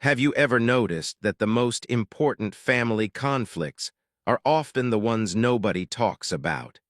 Have you ever noticed that the most important family conflicts are often the ones nobody talks about?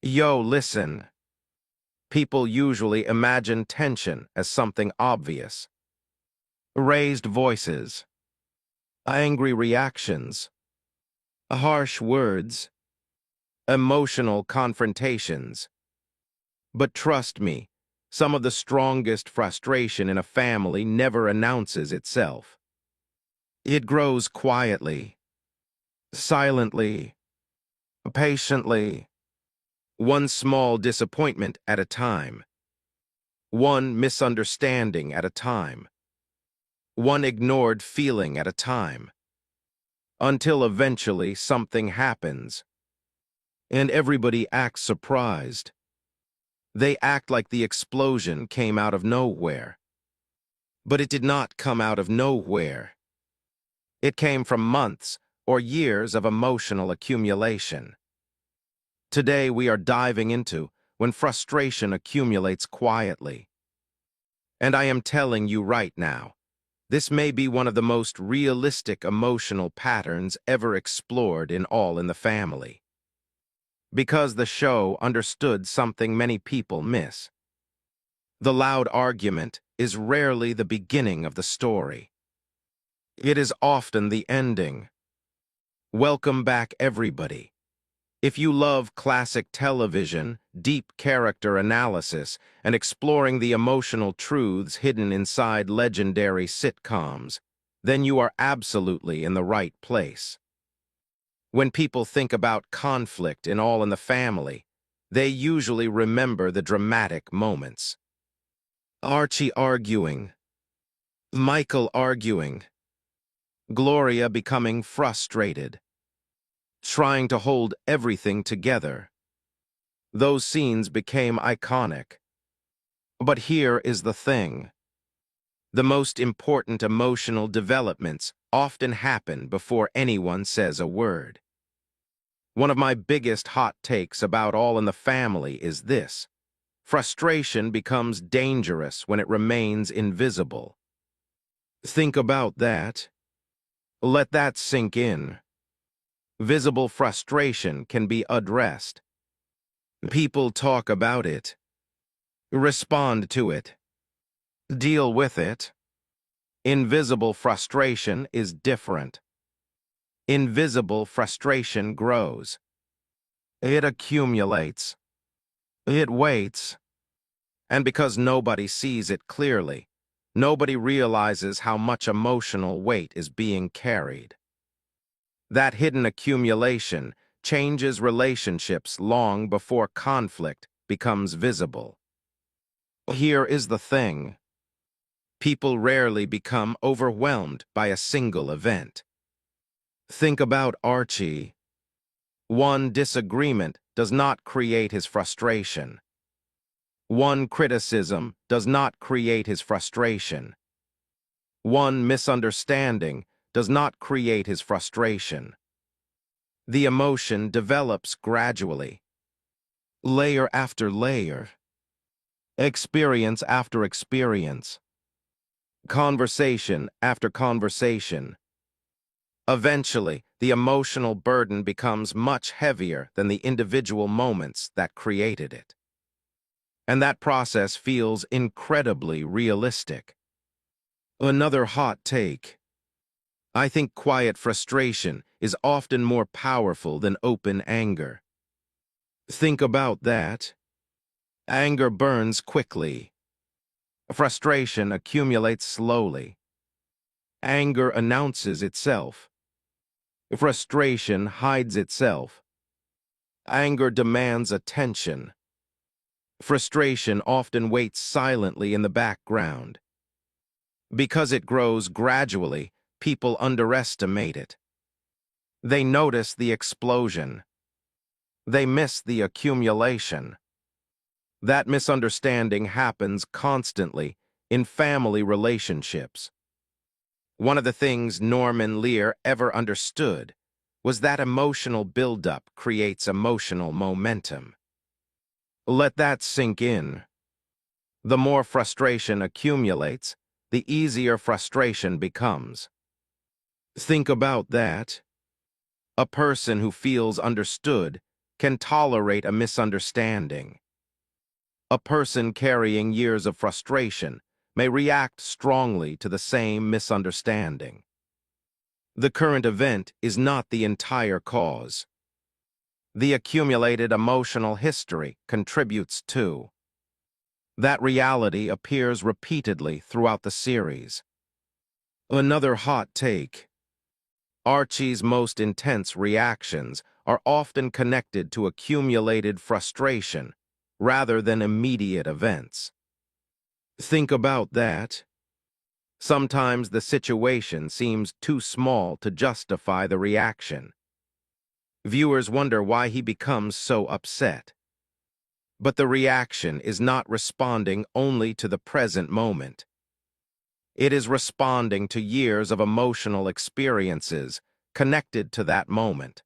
Yo, listen. People usually imagine tension as something obvious. Raised voices, angry reactions, harsh words, emotional confrontations. But trust me, some of the strongest frustration in a family never announces itself. It grows quietly, silently, patiently, one small disappointment at a time, one misunderstanding at a time, one ignored feeling at a time, until eventually something happens, and everybody acts surprised. They act like the explosion came out of nowhere. But it did not come out of nowhere. It came from months or years of emotional accumulation. Today we are diving into when frustration accumulates quietly. And I am telling you right now, this may be one of the most realistic emotional patterns ever explored in All in the Family. Because the show understood something many people miss. The loud argument is rarely the beginning of the story. It is often the ending. Welcome back, everybody. If you love classic television, deep character analysis, and exploring the emotional truths hidden inside legendary sitcoms, then you are absolutely in the right place. When people think about conflict in All in the Family, they usually remember the dramatic moments. Archie arguing, Michael arguing, Gloria becoming frustrated, trying to hold everything together. Those scenes became iconic. But here is the thing. The most important emotional developments often happen before anyone says a word. One of my biggest hot takes about All in the Family is this. Frustration becomes dangerous when it remains invisible. Think about that. Let that sink in. Visible frustration can be addressed. People talk about it. Respond to it. Deal with it. Invisible frustration is different. Invisible frustration grows. It accumulates. It waits. And because nobody sees it clearly, nobody realizes how much emotional weight is being carried. That hidden accumulation changes relationships long before conflict becomes visible. Here is the thing. People rarely become overwhelmed by a single event. Think about Archie. One disagreement does not create his frustration. One criticism does not create his frustration. One misunderstanding does not create his frustration. The emotion develops gradually, layer after layer, experience after experience, conversation after conversation. Eventually, the emotional burden becomes much heavier than the individual moments that created it. And that process feels incredibly realistic. Another hot take. I think quiet frustration is often more powerful than open anger. Think about that. Anger burns quickly. Frustration accumulates slowly. Anger announces itself. Frustration hides itself. Anger demands attention. Frustration often waits silently in the background. Because it grows gradually, people underestimate it. They notice the explosion. They miss the accumulation. That misunderstanding happens constantly in family relationships. One of the things Norman Lear ever understood was that emotional buildup creates emotional momentum. Let that sink in. The more frustration accumulates, the easier frustration becomes. Think about that. A person who feels understood can tolerate a misunderstanding. A person carrying years of frustration may react strongly to the same misunderstanding. The current event is not the entire cause. The accumulated emotional history contributes too. That reality appears repeatedly throughout the series. Another hot take. Archie's most intense reactions are often connected to accumulated frustration rather than immediate events. Think about that. Sometimes the situation seems too small to justify the reaction. Viewers wonder why he becomes so upset. But the reaction is not responding only to the present moment. It is responding to years of emotional experiences connected to that moment.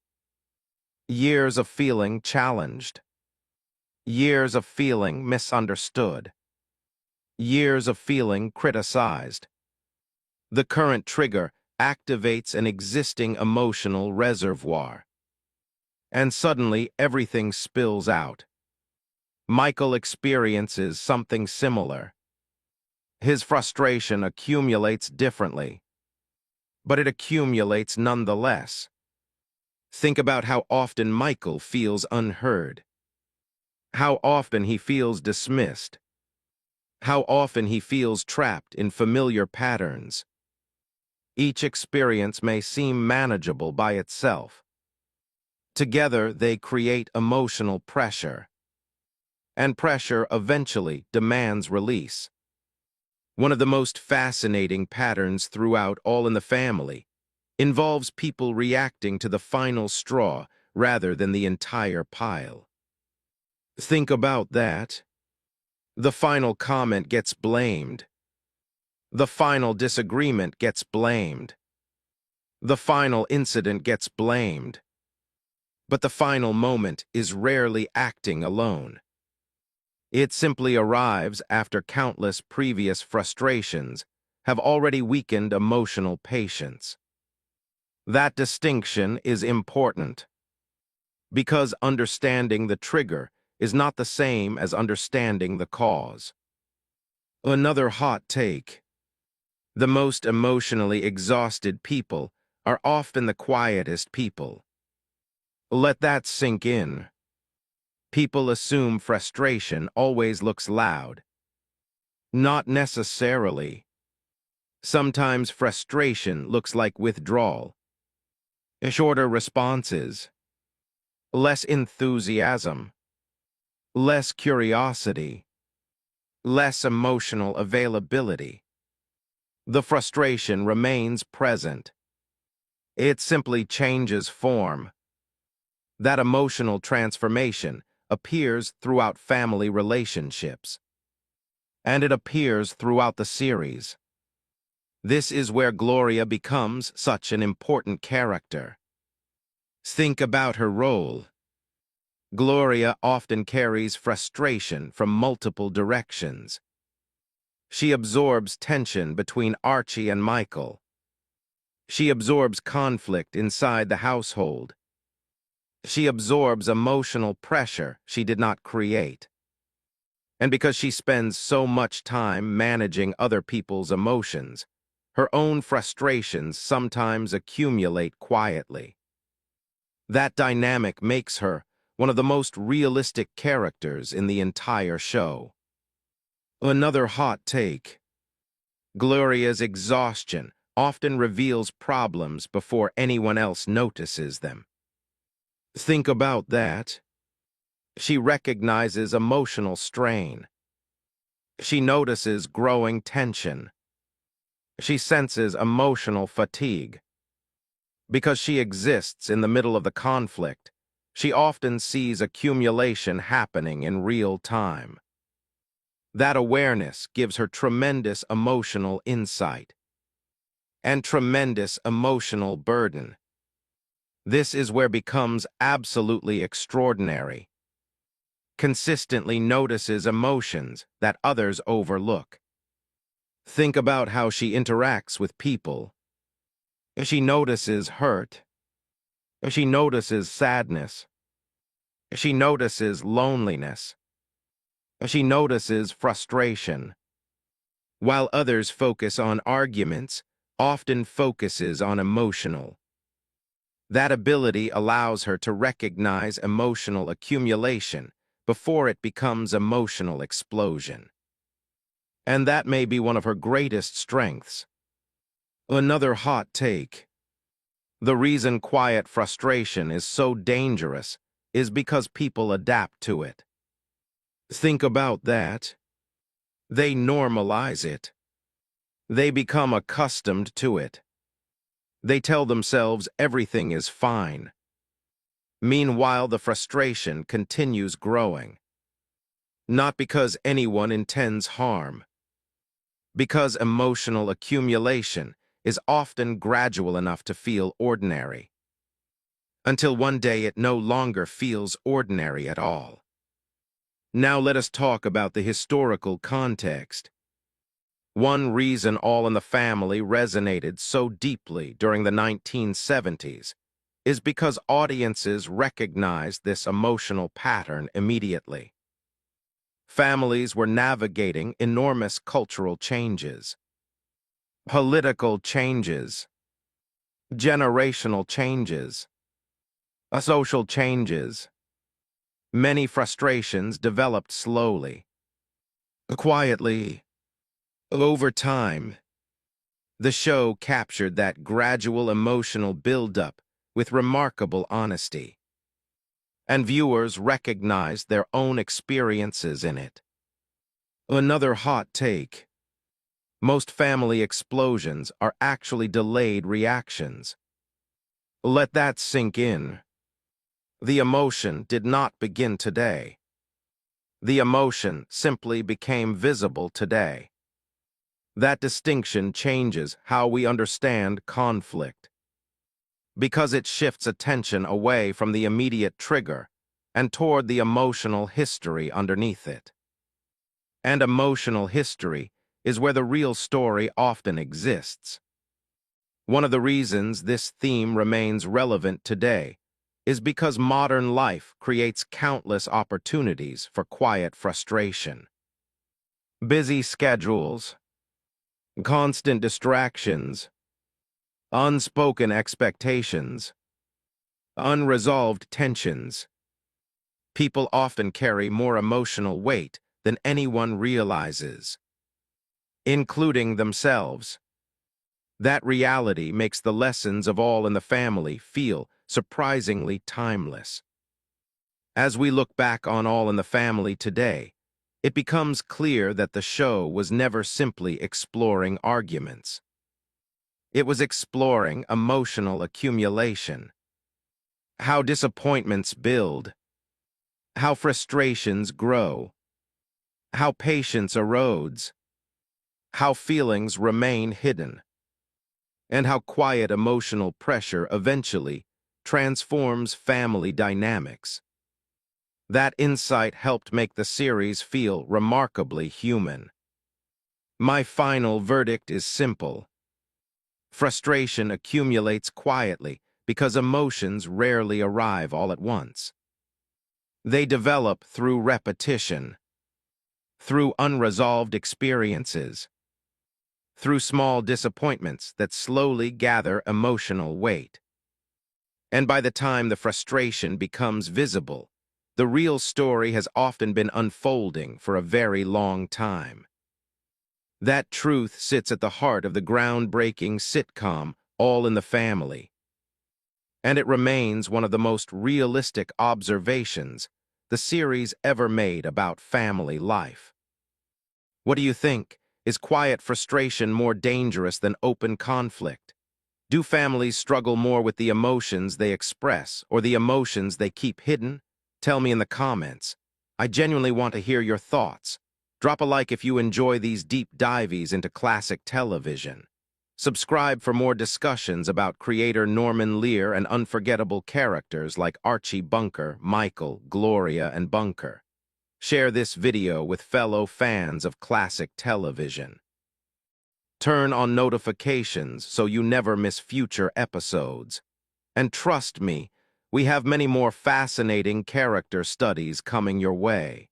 Years of feeling challenged. Years of feeling misunderstood. Years of feeling criticized. The current trigger activates an existing emotional reservoir. And suddenly everything spills out. Michael experiences something similar. His frustration accumulates differently, but it accumulates nonetheless. Think about how often Michael feels unheard, how often he feels dismissed, how often he feels trapped in familiar patterns. Each experience may seem manageable by itself. Together, they create emotional pressure, and pressure eventually demands release. One of the most fascinating patterns throughout All in the Family involves people reacting to the final straw rather than the entire pile. Think about that. The final comment gets blamed. The final disagreement gets blamed. The final incident gets blamed. But the final moment is rarely acting alone. It simply arrives after countless previous frustrations have already weakened emotional patience. That distinction is important, because understanding the trigger is not the same as understanding the cause. Another hot take. The most emotionally exhausted people are often the quietest people. Let that sink in. People assume frustration always looks loud. Not necessarily. Sometimes frustration looks like withdrawal. Shorter responses. Less enthusiasm. Less curiosity. Less emotional availability. The frustration remains present. It simply changes form. That emotional transformation appears throughout family relationships. And it appears throughout the series. This is where Gloria becomes such an important character. Think about her role. Gloria often carries frustration from multiple directions. She absorbs tension between Archie and Michael. She absorbs conflict inside the household. She absorbs emotional pressure she did not create. And because she spends so much time managing other people's emotions, her own frustrations sometimes accumulate quietly. That dynamic makes her one of the most realistic characters in the entire show. Another hot take. Gloria's exhaustion often reveals problems before anyone else notices them. Think about that. She recognizes emotional strain. She notices growing tension. She senses emotional fatigue. Because she exists in the middle of the conflict, she often sees accumulation happening in real time. That awareness gives her tremendous emotional insight and tremendous emotional burden. This is where becomes absolutely extraordinary. Consistently notices emotions that others overlook. Think about how she interacts with people. If she notices hurt, if she notices sadness, if she notices loneliness, if she notices frustration, while others focus on arguments, often focuses on emotional. That ability allows her to recognize emotional accumulation before it becomes emotional explosion. And that may be one of her greatest strengths. Another hot take. The reason quiet frustration is so dangerous is because people adapt to it. Think about that. They normalize it. They become accustomed to it. They tell themselves everything is fine. Meanwhile, the frustration continues growing. Not because anyone intends harm. Because emotional accumulation is often gradual enough to feel ordinary. Until one day it no longer feels ordinary at all. Now let us talk about the historical context. One reason All in the Family resonated so deeply during the 1970s is because audiences recognized this emotional pattern immediately. Families were navigating enormous cultural changes, political changes, generational changes, social changes. Many frustrations developed slowly, quietly, over time. The show captured that gradual emotional buildup with remarkable honesty, and viewers recognized their own experiences in it. Another hot take. Most family explosions are actually delayed reactions. Let that sink in. The emotion did not begin today. The emotion simply became visible today. That distinction changes how we understand conflict, because it shifts attention away from the immediate trigger and toward the emotional history underneath it. And emotional history is where the real story often exists. One of the reasons this theme remains relevant today is because modern life creates countless opportunities for quiet frustration. Busy schedules, constant distractions, unspoken expectations, unresolved tensions. People often carry more emotional weight than anyone realizes, including themselves. That reality makes the lessons of All in the Family feel surprisingly timeless. As we look back on All in the Family today, it becomes clear that the show was never simply exploring arguments. It was exploring emotional accumulation, how disappointments build, how frustrations grow, how patience erodes, how feelings remain hidden, and how quiet emotional pressure eventually transforms family dynamics. That insight helped make the series feel remarkably human. My final verdict is simple. Frustration accumulates quietly because emotions rarely arrive all at once. They develop through repetition, through unresolved experiences, through small disappointments that slowly gather emotional weight. And by the time the frustration becomes visible, the real story has often been unfolding for a very long time. That truth sits at the heart of the groundbreaking sitcom All in the Family, and it remains one of the most realistic observations the series ever made about family life. What do you think? Is quiet frustration more dangerous than open conflict? Do families struggle more with the emotions they express or the emotions they keep hidden? Tell me in the comments. I genuinely want to hear your thoughts. Drop a like if you enjoy these deep dives into classic television. Subscribe for more discussions about creator Norman Lear and unforgettable characters like Archie Bunker, Michael, Gloria, and Bunker. Share this video with fellow fans of classic television. Turn on notifications so you never miss future episodes. And trust me, we have many more fascinating character studies coming your way.